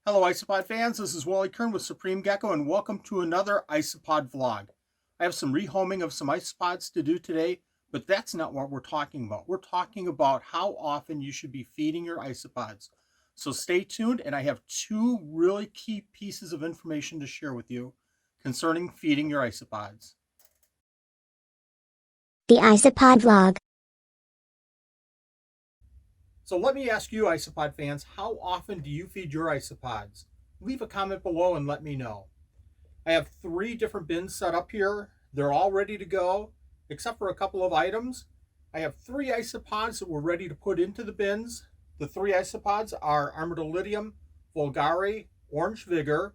Hello Isopod fans, this is Wally Kern with Supreme Gecko and welcome to another Isopod vlog. I have some rehoming of some isopods to do today, but that's not what we're talking about. We're talking about how often you should be feeding your isopods. So stay tuned, and I have two really key pieces of information to share with you concerning feeding your isopods. The Isopod vlog. So let me ask you Isopod fans, how often do you feed your isopods? Leave a comment below and let me know. I have 3 different bins set up here. They're all ready to go, except for a couple of items. I have 3 isopods that we're ready to put into the bins. The 3 isopods are Armadillidium, vulgare, Orange Vigar,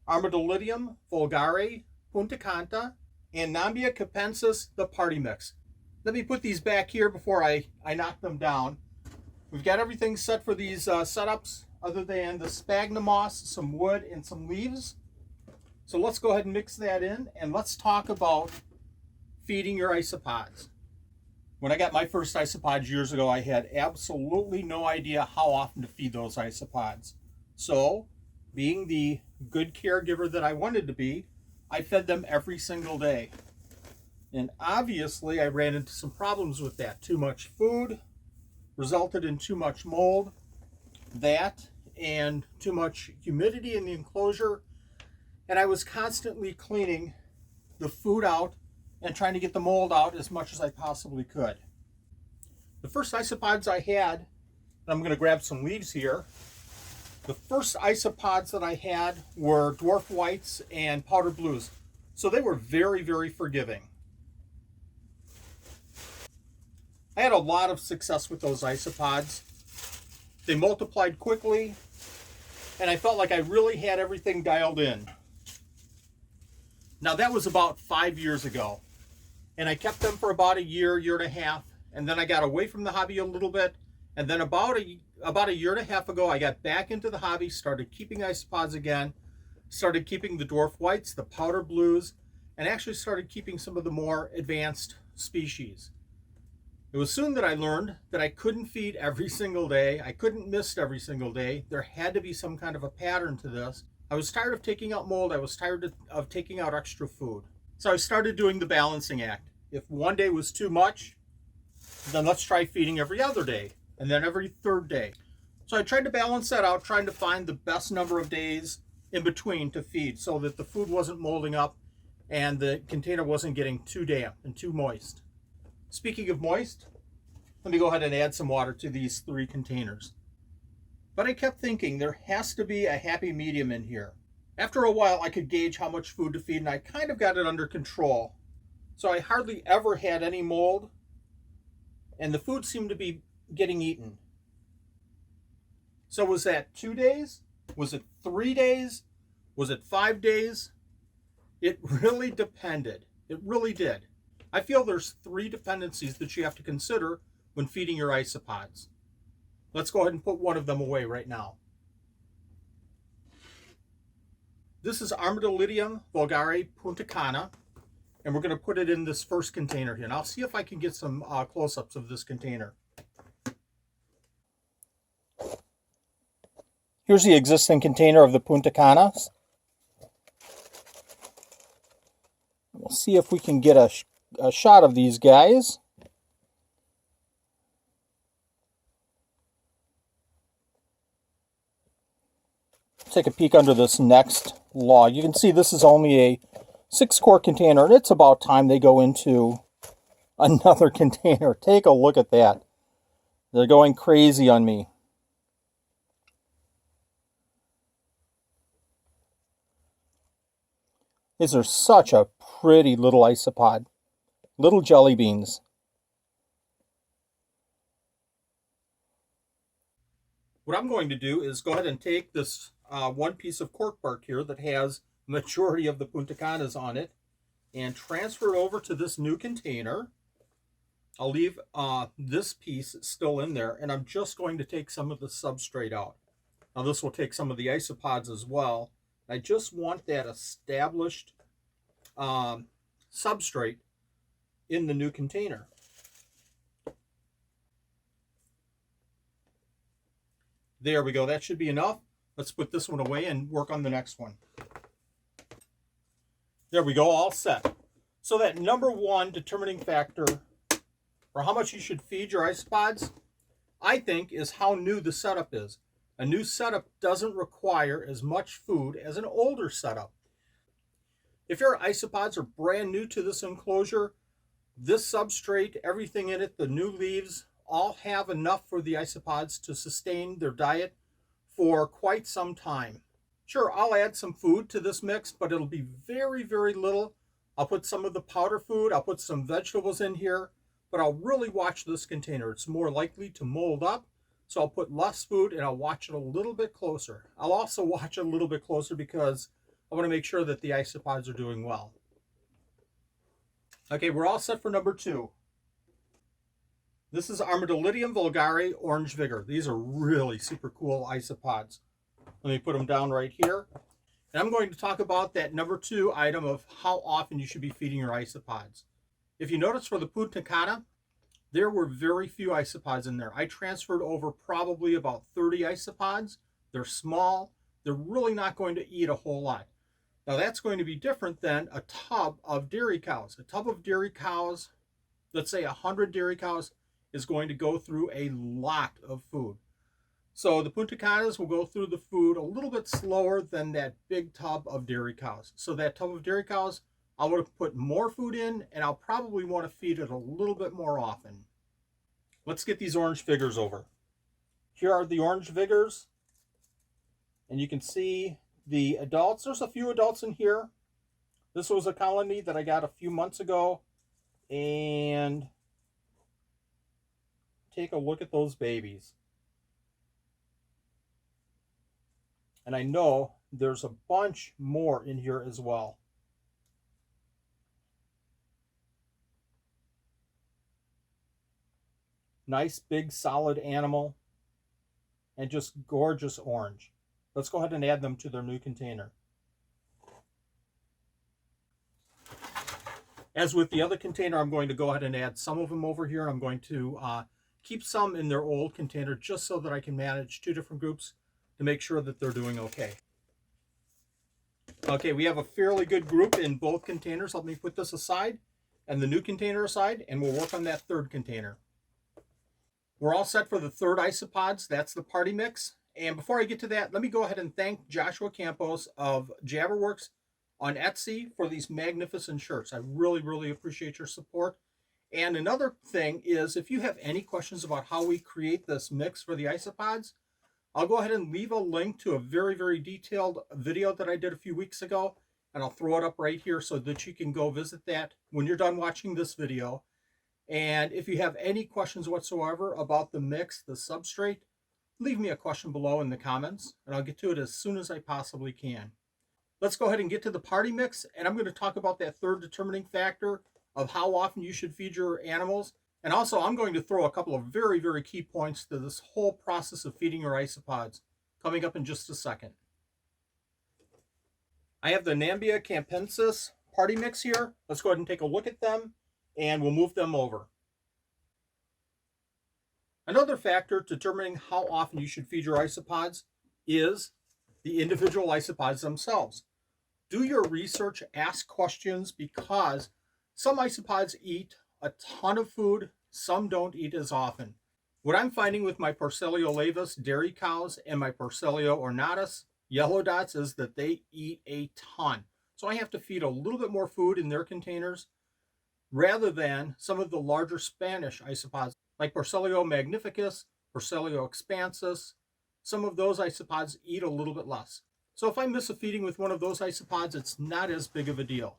Armadillidium, vulgare, punta, and Niambia capensis, the party mix. Let me put these back here before I knock them down. We've got everything set for these setups other than the sphagnum moss, some wood, and some leaves. So let's go ahead and mix that in, and let's talk about feeding your isopods. When I got my first isopods years ago, I had absolutely no idea how often to feed those isopods. So, being the good caregiver that I wanted to be, I fed them every single day. And obviously, I ran into some problems with that. Too much food resulted in too much mold, that and too much humidity in the enclosure, and I was constantly cleaning the food out and trying to get the mold out as much as I possibly could. The first isopods I had, and I'm going to grab some leaves here, the first isopods that I had were dwarf whites and powder blues, so they were very, very forgiving. I had a lot of success with those isopods. They multiplied quickly, and I felt like I really had everything dialed in. Now that was about 5 years ago, and I kept them for about a year and a half, and then I got away from the hobby a little bit, and then about a year and a half ago, I got back into the hobby, started keeping isopods again, started keeping the dwarf whites, the powder blues, and actually started keeping some of the more advanced species. It was soon that I learned that I couldn't feed every single day. I couldn't miss every single day. There had to be some kind of a pattern to this. I was tired of taking out mold. I was tired of taking out extra food. So I started doing the balancing act. If one day was too much, then let's try feeding every other day, and then every third day. So I tried to balance that out, trying to find the best number of days in between to feed so that the food wasn't molding up and the container wasn't getting too damp and too moist. Speaking of moist, let me go ahead and add some water to these 3 containers. But I kept thinking there has to be a happy medium in here. After a while, I could gauge how much food to feed, and I kind of got it under control. So I hardly ever had any mold, and the food seemed to be getting eaten. So was that 2 days? Was it 3 days? Was it 5 days? It really depended. It really did. I feel there's 3 dependencies that you have to consider when feeding your isopods. Let's go ahead and put one of them away right now. This is Armadillidium vulgare punta cana, and we're going to put it in this first container here. And I'll see if I can get some close-ups of this container. Here's the existing container of the punta canas. We'll see if we can get a shot of these guys. Take a peek under this next log. You can see this is only a 6-quart container, and it's about time they go into another container. Take a look at that. They're going crazy on me. These are such a pretty little isopod. Little jelly beans. What I'm going to do is go ahead and take this one piece of cork bark here that has the majority of the punta canas on it and transfer it over to this new container. I'll leave this piece still in there, and I'm just going to take some of the substrate out. Now this will take some of the isopods as well. I just want that established substrate in the new container. There we go. That should be enough. Let's put this one away and work on the next one. There we go, all set. So that number one determining factor for how much you should feed your isopods, I think, is how new the setup is. A new setup doesn't require as much food as an older setup. If your isopods are brand new to this enclosure, this substrate, everything in it, the new leaves, all have enough for the isopods to sustain their diet for quite some time. Sure, I'll add some food to this mix, but it'll be very, very little. I'll put some of the powder food, I'll put some vegetables in here, but I'll really watch this container. It's more likely to mold up, so I'll put less food and I'll watch it a little bit closer. I'll also watch it a little bit closer because I want to make sure that the isopods are doing well. Okay, we're all set for number two. This is Armadillidium vulgare Orange Vigar. These are really super cool isopods. Let me put them down right here. And I'm going to talk about that number two item of how often you should be feeding your isopods. If you notice for the punta cana, there were very few isopods in there. I transferred over probably about 30 isopods. They're small. They're really not going to eat a whole lot. Now that's going to be different than a tub of dairy cows. A tub of dairy cows, let's say 100 dairy cows, is going to go through a lot of food. So the punta canas will go through the food a little bit slower than that big tub of dairy cows. So that tub of dairy cows, I would have put more food in, and I'll probably want to feed it a little bit more often. Let's get these orange vigars over. Here are the orange vigars, and you can see the adults. There's a few adults in here. This was a colony that I got a few months ago, and take a look at those babies. And I know there's a bunch more in here as well. Nice, big, solid animal. And just gorgeous orange. Let's go ahead and add them to their new container. As with the other container, I'm going to go ahead and add some of them over here. I'm going to keep some in their old container just so that I can manage two different groups to make sure that they're doing okay. Okay, we have a fairly good group in both containers. Let me put this aside and the new container aside, and we'll work on that third container. We're all set for the third isopods. That's the party mix. And before I get to that, let me go ahead and thank Joshua Campos of Jabberworks on Etsy for these magnificent shirts. I really, really appreciate your support. And another thing is, if you have any questions about how we create this mix for the isopods, I'll go ahead and leave a link to a very, very detailed video that I did a few weeks ago, and I'll throw it up right here so that you can go visit that when you're done watching this video. And if you have any questions whatsoever about the mix, the substrate, leave me a question below in the comments, and I'll get to it as soon as I possibly can. Let's go ahead and get to the party mix, and I'm going to talk about that third determining factor of how often you should feed your animals. And also, I'm going to throw a couple of very, very key points to this whole process of feeding your isopods coming up in just a second. I have the Niambia capensis party mix here. Let's go ahead and take a look at them, and we'll move them over. Another factor determining how often you should feed your isopods is the individual isopods themselves. Do your research, ask questions, because some isopods eat a ton of food, some don't eat as often. What I'm finding with my Porcellio laevis dairy cows and my Porcellio ornatus yellow dots is that they eat a ton. So I have to feed a little bit more food in their containers rather than some of the larger Spanish isopods like Porcellio magnificus, Porcellio expansus. Some of those isopods eat a little bit less. So if I miss a feeding with one of those isopods, it's not as big of a deal.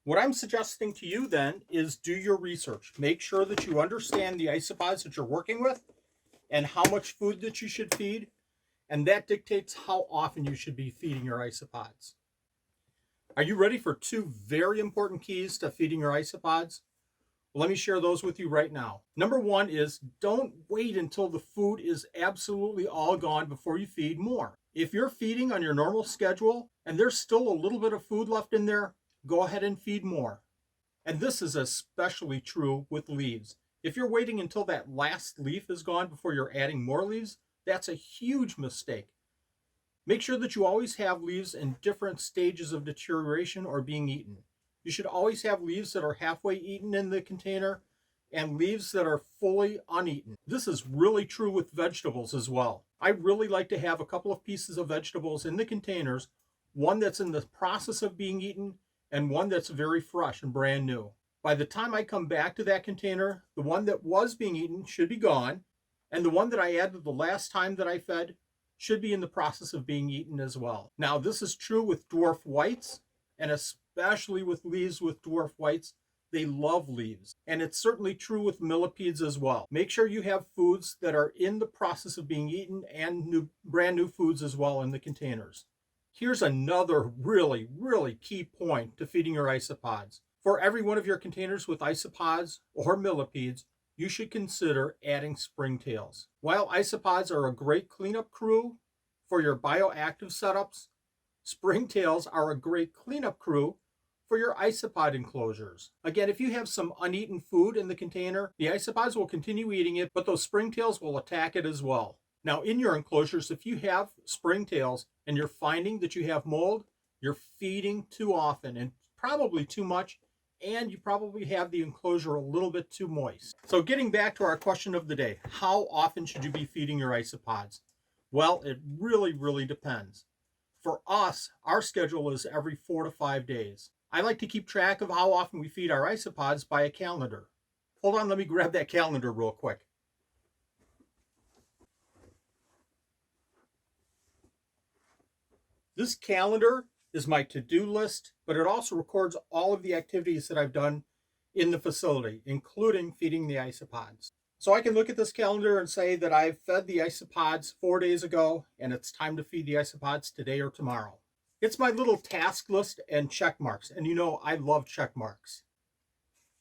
What I'm suggesting to you then is do your research. Make sure that you understand the isopods that you're working with and how much food that you should feed, and that dictates how often you should be feeding your isopods. Are you ready for two very important keys to feeding your isopods? Well, let me share those with you right now. Number one is don't wait until the food is absolutely all gone before you feed more. If you're feeding on your normal schedule and there's still a little bit of food left in there, go ahead and feed more. And this is especially true with leaves. If you're waiting until that last leaf is gone before you're adding more leaves, that's a huge mistake. Make sure that you always have leaves in different stages of deterioration or being eaten. You should always have leaves that are halfway eaten in the container and leaves that are fully uneaten. This is really true with vegetables as well. I really like to have a couple of pieces of vegetables in the containers, one that's in the process of being eaten and one that's very fresh and brand new. By the time I come back to that container, the one that was being eaten should be gone, and the one that I added the last time that I fed should be in the process of being eaten as well. Now, this is true with dwarf whites, and especially with leaves with dwarf whites. They love leaves. And it's certainly true with millipedes as well. Make sure you have foods that are in the process of being eaten and brand new foods as well in the containers. Here's another really, really key point to feeding your isopods. For every one of your containers with isopods or millipedes, you should consider adding springtails. While isopods are a great cleanup crew for your bioactive setups, springtails are a great cleanup crew for your isopod enclosures. Again, if you have some uneaten food in the container, the isopods will continue eating it, but those springtails will attack it as well. Now, in your enclosures, if you have springtails and you're finding that you have mold, you're feeding too often and probably too much, and you probably have the enclosure a little bit too moist. So getting back to our question of the day, how often should you be feeding your isopods? Well, it really, really depends. For us, our schedule is every 4 to 5 days. I like to keep track of how often we feed our isopods by a calendar. Hold on, let me grab that calendar real quick. This calendar is my to-do list, but it also records all of the activities that I've done in the facility, including feeding the isopods. So I can look at this calendar and say that I've fed the isopods 4 days ago, and it's time to feed the isopods today or tomorrow. It's my little task list and check marks, and you know I love check marks.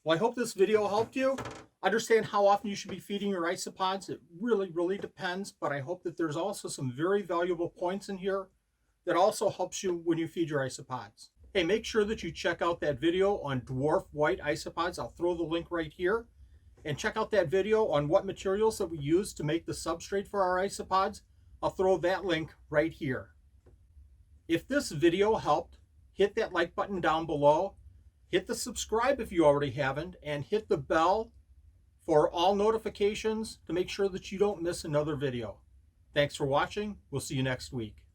Well, I hope this video helped you understand how often you should be feeding your isopods. It really, really depends, but I hope that there's also some very valuable points in here that also helps you when you feed your isopods. Hey, make sure that you check out that video on dwarf white isopods. I'll throw the link right here. And check out that video on what materials that we use to make the substrate for our isopods. I'll throw that link right here. If this video helped, hit that like button down below. Hit the subscribe if you already haven't, and hit the bell for all notifications to make sure that you don't miss another video. Thanks for watching. We'll see you next week.